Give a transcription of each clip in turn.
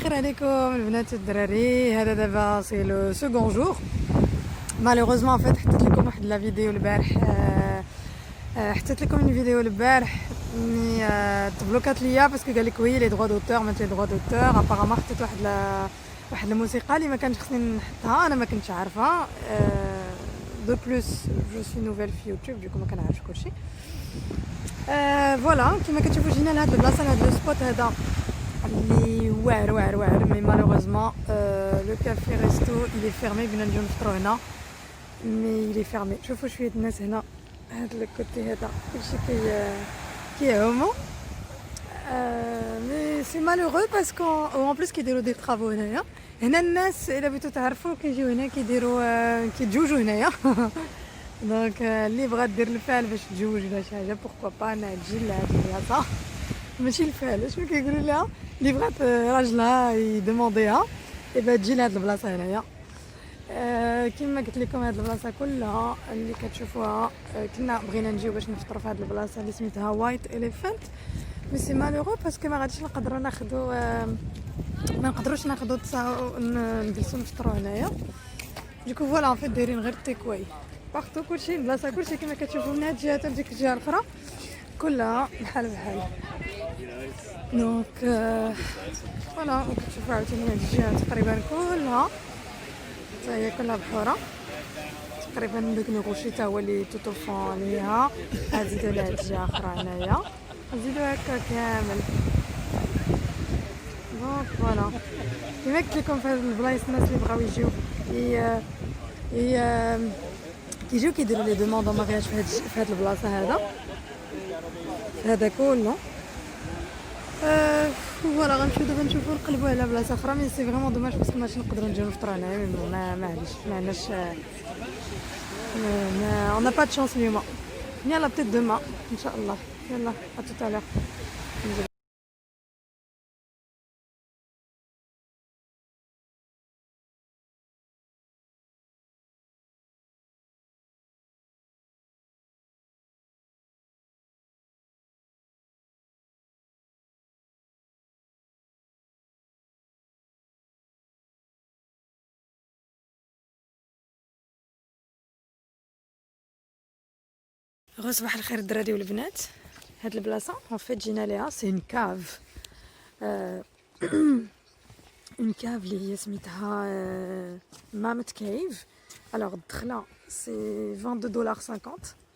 الخير عليكم البنات والدراري. هذا دابا سي لو سكون جور. مالوغوزمون فات حطيت لكم واحد لا فيديو البارح. حطيت لكم اون فيديو البارح مي تبلوكات ليا باسكو قال لك وي لي دروا دوتور ما لي دروا دوتور. ابارامون حطيت واحد الموسيقى اللي ما كانش خصني نحطها، انا ما كنتش عارفه. دو بلوس جو سوي نوفيل في يوتيوب دوكو ما كنعرفش كلشي. فوالا كيما كتشوفوا جينا لهاد البلاصه لهاد لو سبوت هذا اللي واعر مي مالوغوزمون لو كافي ريستو il est fermé. بينا نجيو نفطرو هنا مي il est fermé. شوفوا شويه الناس هنا هاد الكوتي هذا كلشي كيعومو. مي سي مالوغو باسكو اون بليس كيديروا دي طرافو هنايا. هنا الناس الا بغيتو تعرفوا كيجيو هنا كيديروا كيتجوجوا هنايا. دونك اللي بغات دير الفعل باش تجوج ولا شي حاجه بوركوا با انا تجي لهاد البلاصه. ماشي الفعل شنو كيقولوا لها اللي بغات راجلها يدومونديها ايبا تجي لهاد البلاصه هنايا. كما قلت لكم هاد البلاصه كلها اللي كتشوفوها كنا بغينا نجيو باش نفطروا في هاد البلاصه اللي سميتها وايت اليفانت. مي سي مالوغو باسكو ما غاديش نقدروا ناخذوا ما نقدروش ناخذوا نجلسوا نفطروا هنايا. دوكو فوالا ان فيت دايرين غير تيكواي باغتو كلشي البلاصه كلشي كما كتشوفوا من هاد الجهه حتى ديك الجهه الاخرى كلها بحال دونك فوالا كتشوفوا عاوتاني هاد الجهه تقريبا كلها حتى هي كلها بحوره تقريبا. داك لو غوشي تا هو اللي توطوفون عليها. نزيدو لهاد الجهه اخرى هنايا نزيدو هكا كامل. دونك فوالا كيما قلت لكم في هاد البلايص الناس اللي بغاو يجيو كيجيو كيديروا لي دوموند دو مارياج في هاد البلاصه هذا كله. فوالا غنمشيو دابا نشوفو نقلبو على بلاصه اخرى. مي سي فريمون دوماج باسكو ماشي نقدروا نجيو نفطروا هنايا. معليش ما عندناش on n'a pas de chance اليوم. يلا بتيت دوما ان شاء الله. يلا ا توتالور. صباح الخير الدراري والبنات. هاد البلاصه ان فيت جينا ليها سي اون كاف. اون كاف اللي هي سميتها مامت كيف. الوغ الدخله سي 22 دولار 50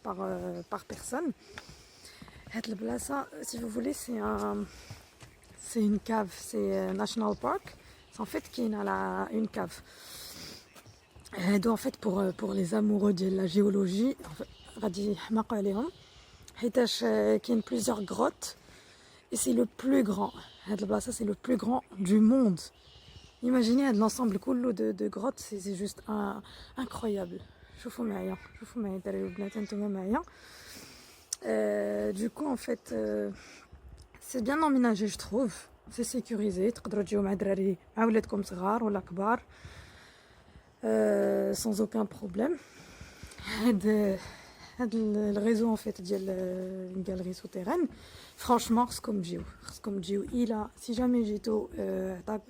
باغ بيرسون. هاد البلاصه سي فو فولي سي اون كاف سي ناشونال بارك. ان فيت كاين على اون كاف هادو ان فيت بور لي زامورو ديال لا جيولوجي غادي يحماقوا عليهم حيتاش كاين بليزيور غروت اي سي لو بلو غران. هاد البلاصه سي لو بلو غران دو موند. ايماجيني هاد لونسومبل كله دو غروت سي جوست انكرويابل. شوفوا معايا الدراري والبنات نتوما معايا. دوكو ان فيت سي بيان اميناجي جو تروف سي سيكوريزي. تقدروا تجيو مع دراري مع ولادكم صغار ولا كبار سانز اوكان بروبليم. هاد الريزو ان فيت ديال الغاليري سوتيران فرانشمون خصكم تجيو الى سي جامي جيتو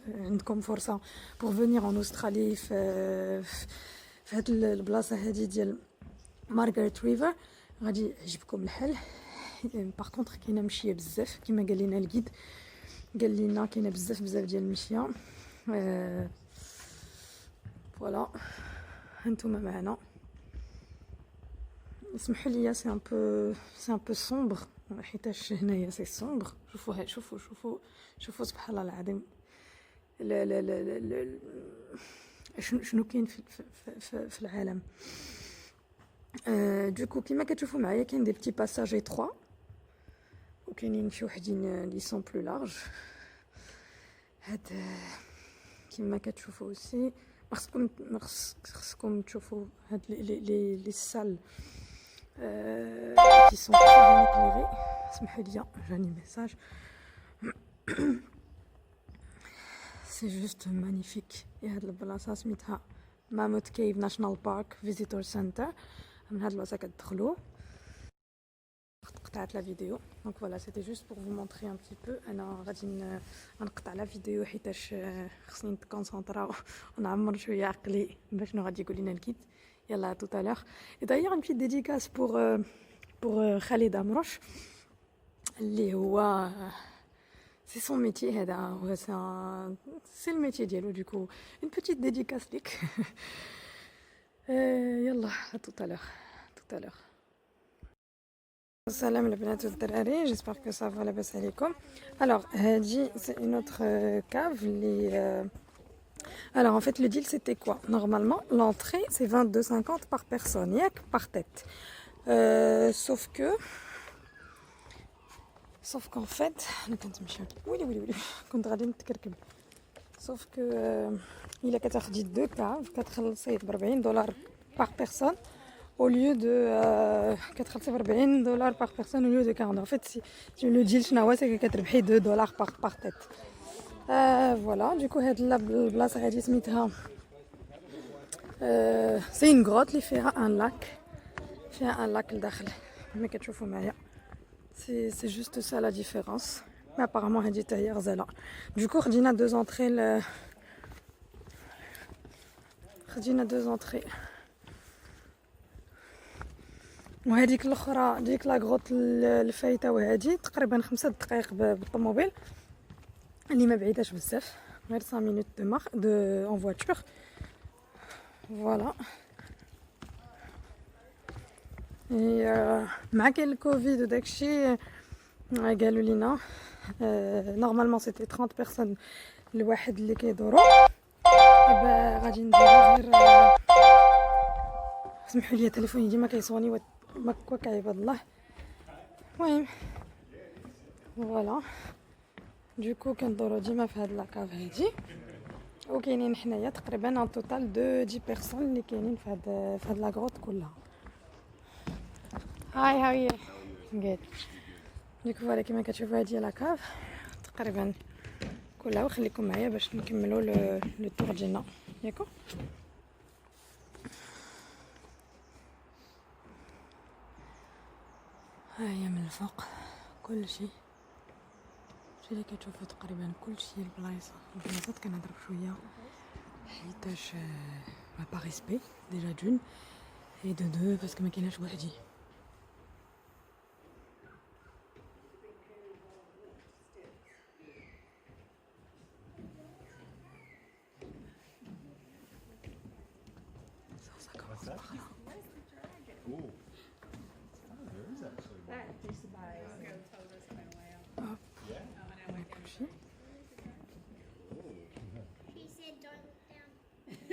عندكم فرصه بور فينير ان استرالي في هاد البلاصه هادي ديال مارغريت ريفر غادي يعجبكم الحال. باغ كونطخ كاينه مشيه بزاف كما قال لنا الجيد، قال لنا كاينه بزاف ديال المشيه. فوالا هانتوما معنا. اسمحوا لي سي ان بو سومبر حيتاش هنايا سي سومبر. شوفوا سبحان الله العظيم. لا لا لا لا, لا. شنو كاين في العالم. دوكو كيما كتشوفوا معايا كاين دي بتي باساج ايتروا وكاينين شي وحدين لي سون بلو لارج. هاد كيما كتشوفوا اوسي خصكم تشوفوا هاد لي سال qui sont très bien éclairés. اسمحوا لي جاني ميساج. سي جوست مانيفيك. هاد البلاصه سميتها ماموت كيف ناشونال بارك فيزيتور سنتر. من هاد البلاصه كتدخلوا قطعت la vidéo. Donc voilà, c'était juste pour vous montrer un petit peu. انا غادي نقطع la vidéo حيتاش خصني نتكونسونطرا ونعمر شويه عقلي باش شنو غادي يقول لنا الكيد. يلا tout à l'heure. Et d'ailleurs une petite dédicace pour Khalid Amroche اللي هو c'est son métier هذا c'est le métier ديالو du coup une petite dédicace ليك. يلا tout à l'heure. Salam les bnat والدراري, j'espère que ça va لاباس عليكم. Alors هادي c'est une autre cave alors en fait le deal c'était quoi? Normalement l'entrée c'est 22,50 par personne, yak par tête. sauf qu'en fait sauf que il a كتاخدي 2 caves كتخلصي $40 par personne au lieu de $40 par personne au lieu de 40. En fait si le deal c'est que كتربحي $2 par tête. Voilà, du coup هاد البلاصه غادي سميتها c'est une grotte اللي فيها un lac لداخل كما كتشوفوا معايا. C'est juste ça la différence. Mais apparemment هادي حتى هي غزاله. Du coup خدينا 2 entrées وهذيك الاخرى ديك لا غروت الفايته وهادي تقريبا 5 دقائق بالطوموبيل اللي ما بعيداش بزاف غير 5 minutes de en voiture. Voilà. مع كاين الكوفيد وداكشي قالوا لينا نورمالمون سيتي 30 بيرسون الواحد اللي كيدورو دابا غادي نديرو غير سمحوا لي تليفوني ديما كيصوني مكواك عباد الله. المهم فوالا دوكو كندورو ديما في هاد لاكاف هادي وكاينين حنايا تقريبا ان توتال دو 10 بيرسون اللي كاينين في هاد لاكروت كلها. هاي هاي جيد دوكو فوالا كيما كتشوفوا هادي لاكاف تقريبا كلها وخليكم معايا باش نكملوا لو تور ديالنا ياكو. هاهي من الفوق كلشي اللي كتشوفوا تقريبا كلشي البلايصات كنهضر بشويه حيتاش ما با ريسبي ديجا دون اي دو باسكو ما كايناش وحدي.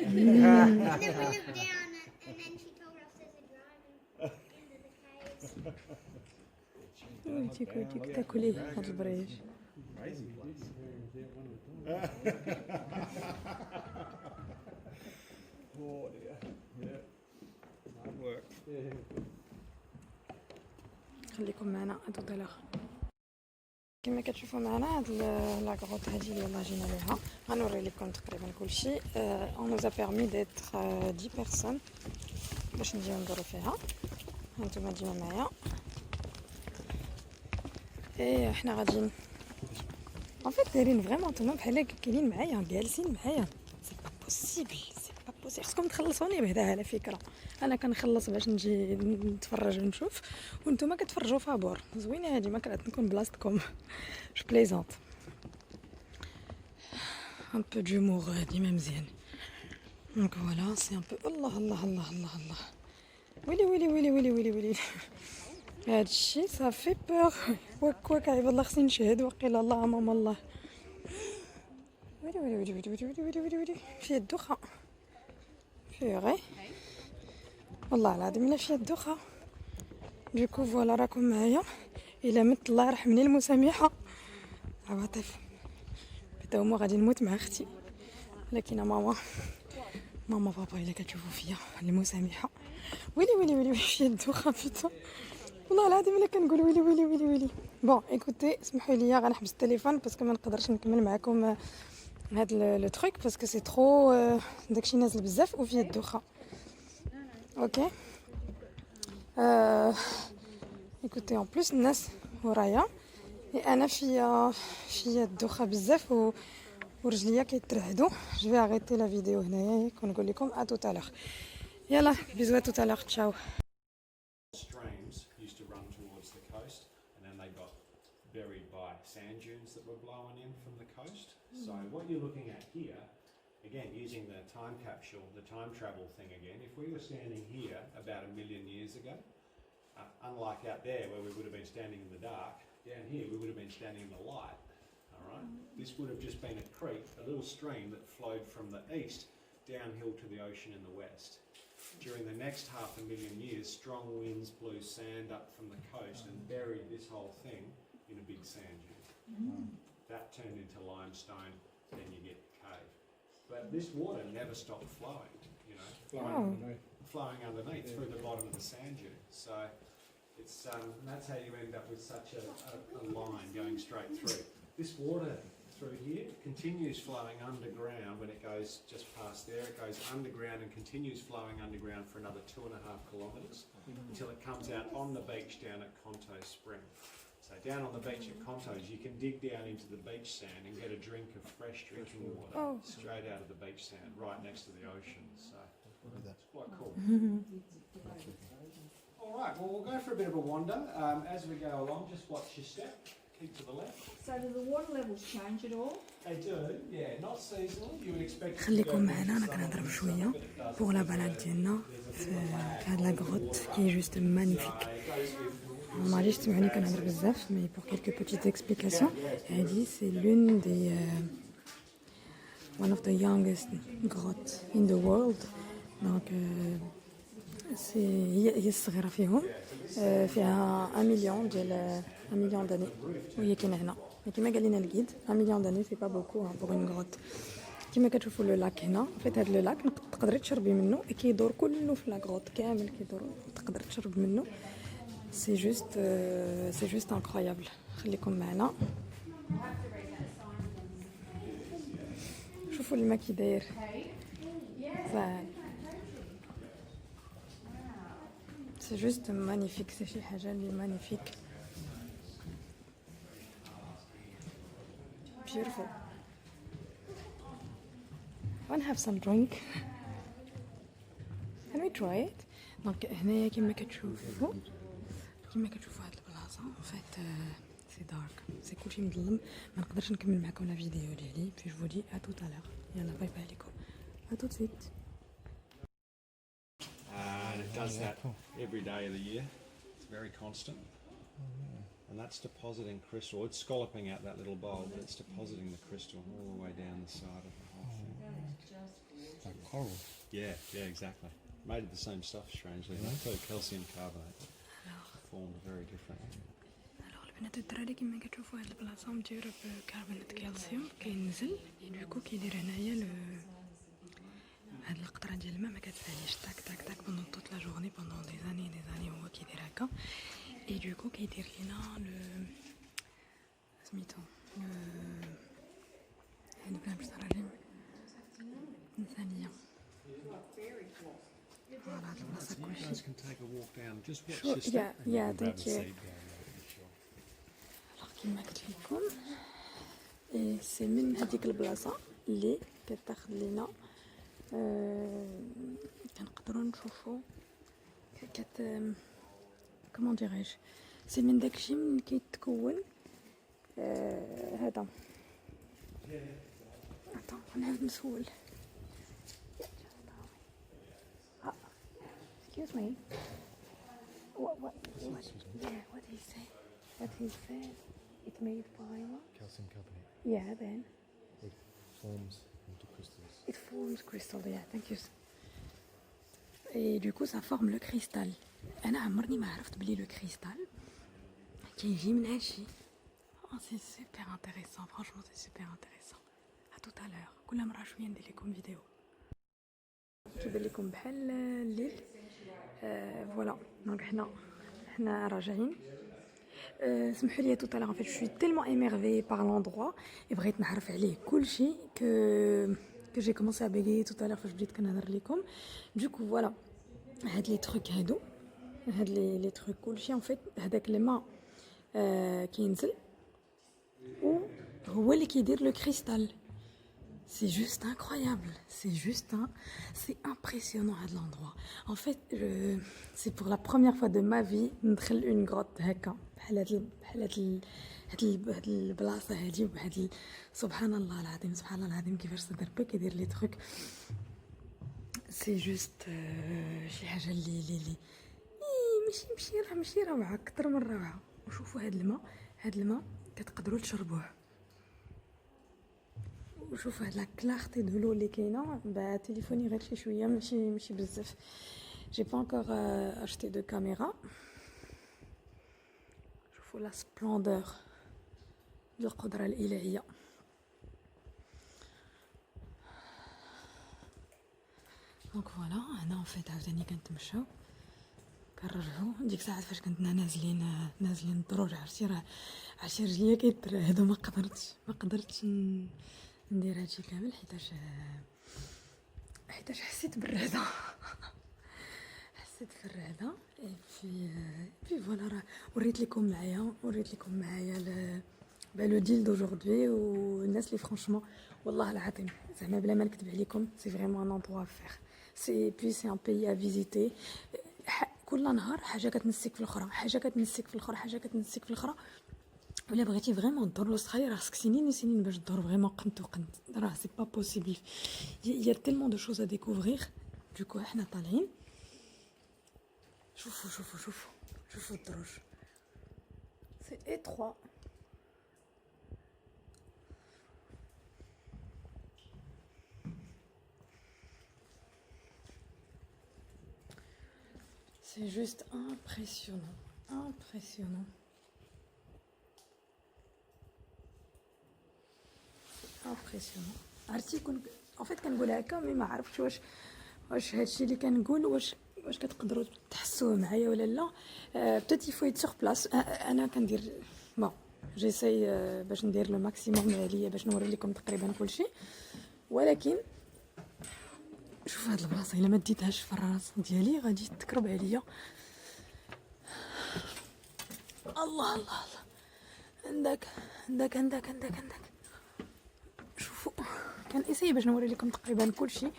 And then we looked down and then she told us there's a dragon into the caves. ويجيك تاكلي هاد البريج. Crazy place. Oh dear. Yeah. Hard work. خليكم معنا tout à l'heure. كما كتشوفوا معنا هاد لاكروت هادي اللي يلاه جينا ليها غنوري لكم تقريبا كلشي. on nous a permis d'être 10 personnes باش نجيو ندورو فيها. هانتوما ديما معايا اي حنا غاديين en fait دايرين فريمون نتوما بحال هكا كاينين معايا جالسين معايا. سي با بوسيبل خصكم تخلصوني بهذا على فكره. انا كنخلص باش نجي نتفرج ونشوف وانتم كتفرجوا فابور زوينه هادي ما كرهت نكون بلاصتكم. جو بليزونت ان بو دجومور ديما مزيان. دونك فوالا سي ان بو الله الله الله الله الله ويلي هادشي صافي بور واك عيب الله خصني نشهد وقيل الله امام الله. ويلي فيه الدخان فيه غير والله العظيم الا فيها الدخان. دوكو فوالا راكم معايا الا مت الله يرحمني المسامحه عواطف حتى هما غادي نموت مع اختي لكن ماما بابا الا كتشوفوا فيا المسامحه. ويلي فيها الدخان فيتا والله العظيم الا كنقول ويلي. بون ايكوتي اسمحوا لي غنحبس التليفون باسكو ما نقدرش نكمل معكم هاد لو تروك باسكو سي ترو داكشي نازل بزاف وفيه الدخان. اوكي ايكوتي اون بليس الناس ورايا انا فيا الدوخه بزاف ورجليا كيترعدوا جو في اغيتي لا فيديو هنايا ونقول لكم ا تو تالور يلا بيزو تو تالور تشاو Streams used to run towards the coast, and then they got buried by sand dunes that were blowing in from the coast. So what you're looking at here, again, using the time capsule, the time travel thing again, if we were standing here about 1 million years ago, unlike out there where we would have been standing in the dark, down here we would have been standing in the light. All right, this would have just been a creek, a little stream that flowed from the east downhill to the ocean in the west. During the next 500,000 years, strong winds blew sand up from the coast and buried this whole thing in a big sand dune. That turned into limestone, then you get cave. But this water never stopped flowing, you know, flowing underneath through the bottom of the sand dune. So it's that's how you end up with such a line going straight through. This water through here continues flowing underground when it goes just past there. It goes underground and continues flowing underground for another 2.5 kilometres until it comes out on the beach down at Conto Spring. So down on the beach at Contos, you can dig down into the beach sand and get a drink of fresh drinking water straight out of the beach sand right next to the ocean. So it's quite cool. All right, well, we'll go for a bit of a wander. As we go along, just watch your step. Keep to the left. So do the water levels change at all? They do, yeah, not seasonally. You would expect it to go خليكم معنا انا كنهضر بشويه بوغ لا بالاد ديالنا في هاد لا غروت كي جوست مانيفيك ما غاديش تسمعوني كنهضر بزاف مي بور كيلكو بوتيت اكسبليكاسيون هادي سي لون دي one of the youngest grottes in the world دونك هي الصغيره فيهم فيها 1 مليون ديال 1 مليون داني وهي كاينه هنا كما قال لنا الجيد 1 مليون داني سي با بوكو بوغ اون غروت كما كتشوفوا لو لاك هنا فيت هاد لو لاك تقدري تشربي منه كيدور كله في لا غروت كامل كيدور تقدر تشرب منه سي جوست انكرويابل خليكم معنا شوفوا الماء كي داير زين سي جوست مانيفيك سي شي حاجه اللي مانيفيك beautiful. wanna have some drink. Can we try it? دونك هنايا كما كتشوفوا هاد البلاصه فات سي دارك سي كلشي مظلم ما نقدرش نكمل معكم لا فيديو ديالي في جو دي ا تو تالور يلا باي باي لكم ا تو سويت. And it does that every day of the year. It's very constant. And that's depositing crystal. It's scalloping out that little bowl, but it's depositing the crystal all the way down the side of the whole thing. Like coral. Yeah, exactly. Made of the same stuff, strangely enough, too. Calcium carbonate. Formed very differently. الوغ البنات والدراري كما كتشوفوا هاد البلاصه مديوره بكربونات كالسيوم كينزل دوكو كيدير هنايا هاد القطره ديال الماء ما كتساليش تاك تاك تاك بوندون توت لا جورني بوندون دي زاني هو كيدير هكا اي دوكو كيدير لينا لو سميتو هاد بلا باش تراجم ثانيه فوالا هاد البلاصه You كلشي guys can take a walk down. Just watch Sure, your step. yeah, and grab thank a you. seat down there, sure. كما قلت لكم سي من هذيك البلاصه اللي كتاخذ لينا كنقدروا نشوفوا كومون ديريج سي من داكشي من كيتكون هذا نعاود نسول excuse me what he said it's made by what? Calcium carbonate. Yeah, then It forms into crystals. it forms crystal. Yeah, thank you. Et du coup, ça forme le cristal. أنا عمرني ما عرفت بلي لو كريستال كيجي من هادشي. Oh, c'est super intéressant. Franchement, c'est super intéressant. À tout à l'heure. كل مرة شوية ندير لكم فيديو. كيبان لكم بحال الليل. فوالا. دونك حنا راجعين. سمحوا لي tout à l'heure en fait je suis tellement émerveillée par l'endroit et بغيت نعرف عليه كلشي que j'ai commencé à bégayer tout à l'heure فاش بديت كنهضر لكم du coup voilà هاد لي تروك هادو هاد لي تروك كلشي ان فيت هذاك الماء كينزل وهو اللي كيدير لو كريستال. C'est juste incroyable, c'est impressionnant à l'endroit. En fait, c'est pour la première fois de ma vie ندخل une grotte هكا بحال هاد البلاصه هادي وبهاد سبحان الله العظيم سبحان الله العظيم كيفاش صدر با كيدير لي تروك. سي جوست شي حاجه اللي ماشي روعه اكثر من روعه. وشوفوا هاد الماء كتقدروا تشربوه. وشوفوا هاد لا كلارتي دو لو اللي كاينه بتليفوني غير شي شويه ماشي بزاف. جي با انكور اشتي دو كاميرا. شوفوا لا سبلوندور ديال القدره الالهيه. دونك فوالا هنا ان فيت عاوتاني كنتمشاو كنرجعو. ديك الساعه فاش كنتنا نازلين الدروج عرفتي رجليا كيترعدوا ما قدرتش ندير هادشي كامل حيتاش حسيت بالرعده حسيت في الرعده. في فوالا راه وريت لكم معايا لو ديل دوجوردي والناس اللي فرانشمون والله العظيم زعما بلا ما نكذب عليكم سي فريمون ان اندروا فير. سي ان بيي ا فيزيتي. كل نهار حاجه كتنسيك في الاخرى. ولا بغيتي فريمون تدور لاستراليا راه خصك سنين باش تدور فريمون قنت راه سي با بوسيبل. يا تيلمون دو شوز ا ديكوفرير. دوكو احنا طالعين. شوفوا الدروج سي étroit. C'est juste impressionnant. عرفتي en fait كنقول هكا مي ما عرفتش واش هادشي اللي كنقول واش كتقدروا تحسوه معايا ولا لا. بتاتي فو يت سور بلاص. انا كندير بون جيساي باش ندير لو ماكسيموم عليا باش نوري لكم تقريبا كلشي. ولكن شوف هاد البلاصه الا ما ديتهاش في الراس ديالي غادي تكرب عليا. الله عندك شوفوا كنساي باش نوري لكم تقريبا كلشي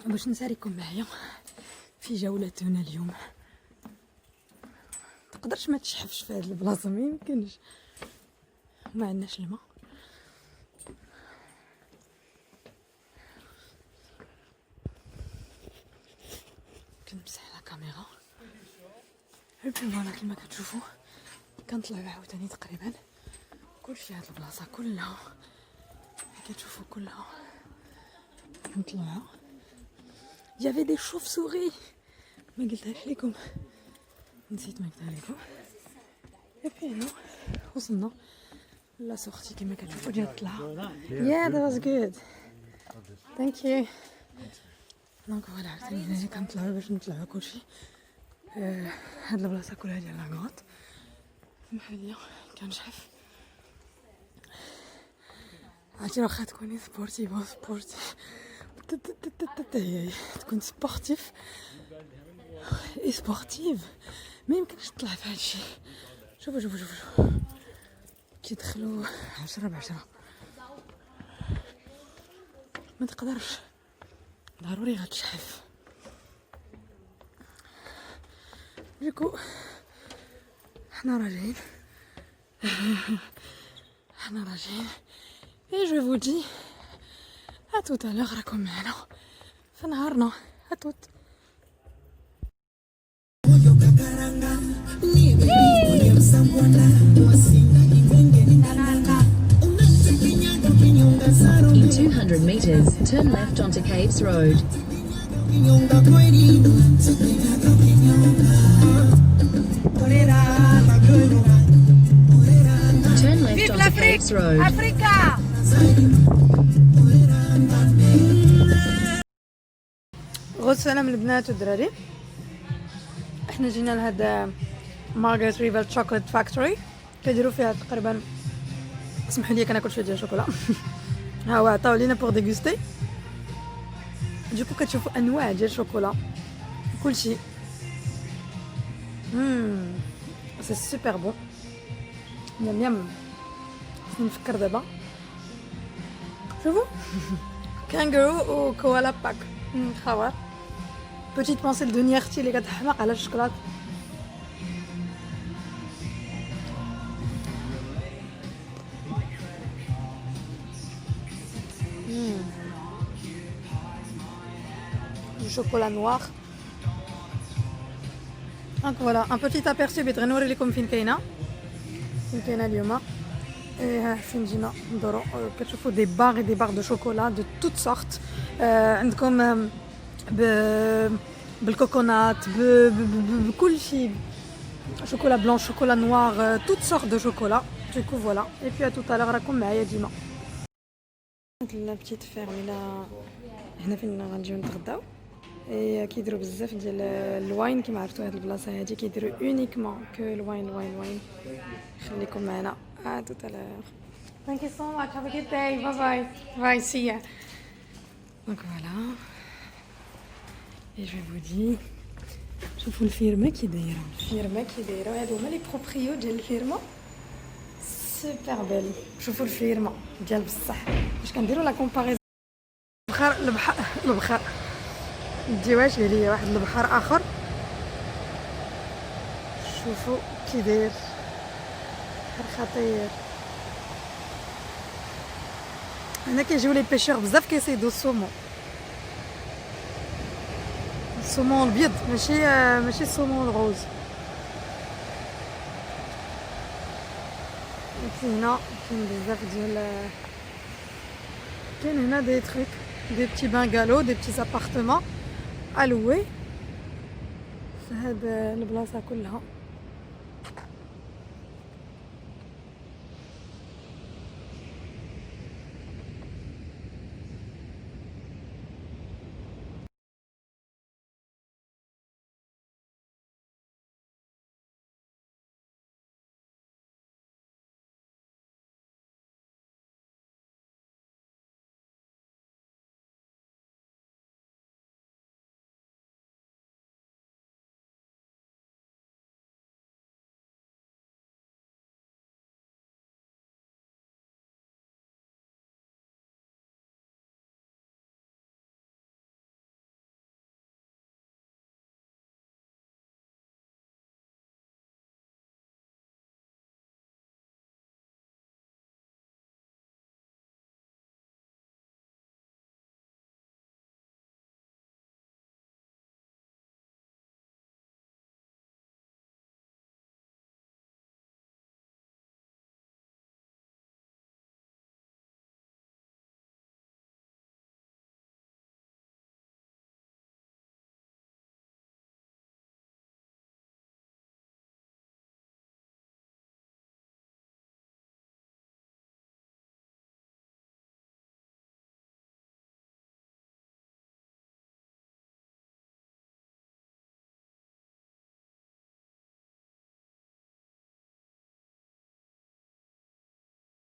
باش نساريكم معايا في جولتنا اليوم. تقدرش ما تشحفش في هاد البلاصه ما يمكنش. ما عندناش الماء. كنمسح على كاميرا فوالا كيما كتشوفوا كنطلعوا عاوتاني تقريبا كلشي. هاد البلاصه كلها كتشوفوا كلها كنطلعوا. يافي دي شوف سوري ما قلتهاش لكم نسيت ما قلتها لكم. اي هنا وصلنا لا سورتي كيما كتشوفوا ديال الطلعه. يا ذات واز جود ثانك يو. دونك فوالا عاوتاني هنا كنطلعوا باش نطلعوا كلشي. هاد البلاصه كلها ديال لاكروت سمحوا لي كنشحف. عرفتي واخا تكوني سبورتيف تكون سبورتيف اي سبورتيف ما يمكنش تطلع في هادشي. شوفوا كيدخلوا 10/10 ما تقدرش ضروري غتشحف. دوكو حنا راجعين et je vous dis à tout à l'heure. راكم معنا في نهارنا. à tout. In 200 meters, turn left onto Caves Road. Turn left onto Caves Road. Africa. غد سلام البنات والدراري. احنا جينا لهذا مارغريت ريفر شوكولات فاكتوري كيديروا فيها تقريبا سمحوا لي كناكل شويه ديال الشوكولا. ها هو عطاو لينا بوغ ديغوستي. دوكو كتشوفوا انواع ديال الشوكولا كلشي C'est super bon. Miam miam. نفكر دابا شوفوا كانجرو و كوالا باك خوار. Petite pensée لدنيا اختي اللي كتحماق على الشكلاط. Du chocolat noir. Donc voilà, un petit aperçu بغيت غنوري لكم فين كاينه اليوم. فين جينا ندورو كتشوفوا دي باغ دو شوكولا دو توت سورت. عندكم بالكوكونات بكل شيء شوكولا بلون شوكولا نوار توت سورت دو شوكولا. دوكو فوالا اي بي ا توت الوغ راكم معايا ديما. هاد لا بتيت فيرميلا هنا فين غنجيو نتغداو. كيديروا بزاف ديال الواين كما عرفتوا هاد البلاصه هادي كيديروا اونيكمون كو الواين. خليكم معنا tout à l'heure. Thank you so much. Have a good day. Bye bye. See ya. Donc voilà. Et je vous dis شوفوا الفيرما كي دايره. هادو هما لي بروبريو ديال الفيرما. سوبر بيل. شوفوا الفيرما ديال بصح. باش كنديروا لا كومباريزون البحر ديواش ليا واحد البحر اخر. شوفوا كي داير خطير. هنا كيجيو لي بيشور بزاف كيصيدوا السومون الابيض ماشي السومون الغوز. هنا كاين بزاف ديال كاين هنا دي تروك دي بتي بانغالو دي بتي ابارتمون الوي في هاد البلاصه كلها.